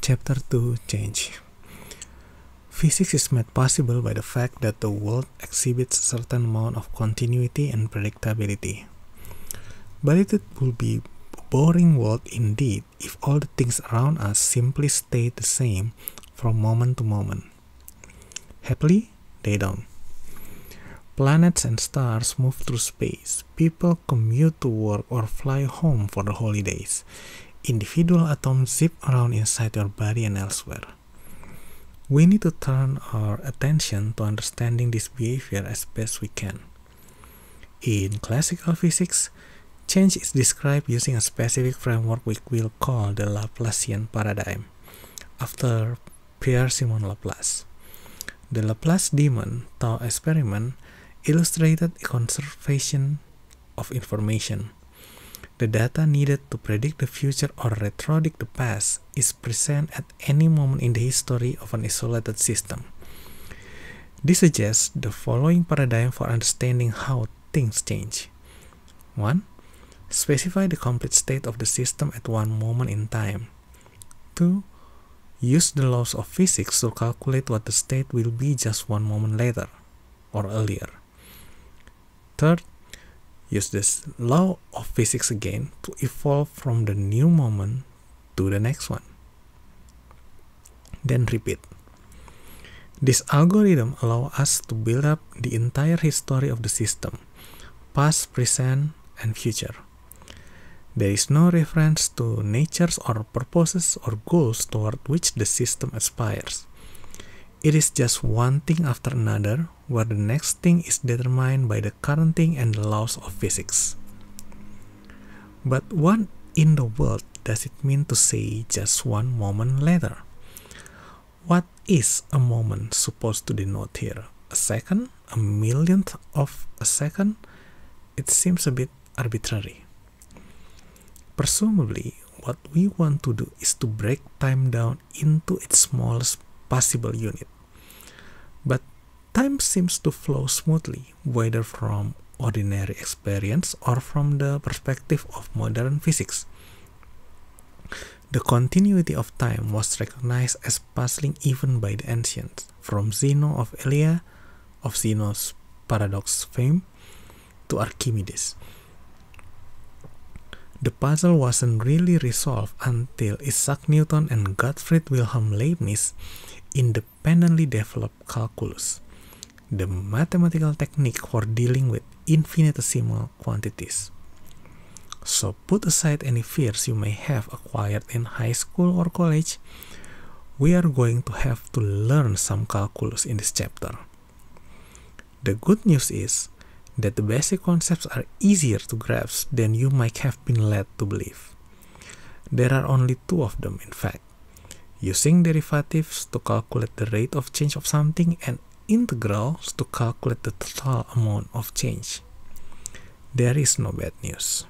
Chapter 2 Change. Physics is made possible by the fact that the world exhibits a certain amount of continuity and predictability. But it would be a boring world indeed if all the things around us simply stayed the same from moment to moment. Happily, they don't. Planets and stars move through space, people commute to work or fly home for the holidays. Individual atoms zip around inside your body and elsewhere. We need to turn our attention to understanding this behavior as best we can. In classical physics, change is described using a specific framework we will call the Laplacian paradigm, after Pierre-Simon Laplace. The Laplace demon thought experiment illustrated a conservation of information. The data needed to predict the future or retrodict the past is present at any moment in the history of an isolated system. This suggests the following paradigm for understanding how things change. 1. Specify the complete state of the system at one moment in time. 2. Use the laws of physics to calculate what the state will be just one moment later or earlier. 3. Use this law of physics again to evolve from the new moment to the next one. Then repeat. This algorithm allows us to build up the entire history of the system, past, present, and future. There is no reference to natures or purposes or goals toward which the system aspires. It is just one thing after another, where the next thing is determined by the current thing and the laws of physics. But what in the world does it mean to say just one moment later? What is a moment supposed to denote here? A second? A millionth of a second? It seems a bit arbitrary. Presumably, what we want to do is to break time down into its smallest possible unit. But time seems to flow smoothly, whether from ordinary experience or from the perspective of modern physics. The continuity of time was recognized as puzzling even by the ancients, from Zeno of Elea, of Zeno's paradox fame, to Archimedes. The puzzle wasn't really resolved until Isaac Newton and Gottfried Wilhelm Leibniz independently developed calculus, the mathematical technique for dealing with infinitesimal quantities. So put aside any fears you may have acquired in high school or college. We are going to have to learn some calculus in this chapter. The good news is that the basic concepts are easier to grasp than you might have been led to believe. There are only two of them, in fact: using derivatives to calculate the rate of change of something and integrals to calculate the total amount of change. There is no bad news.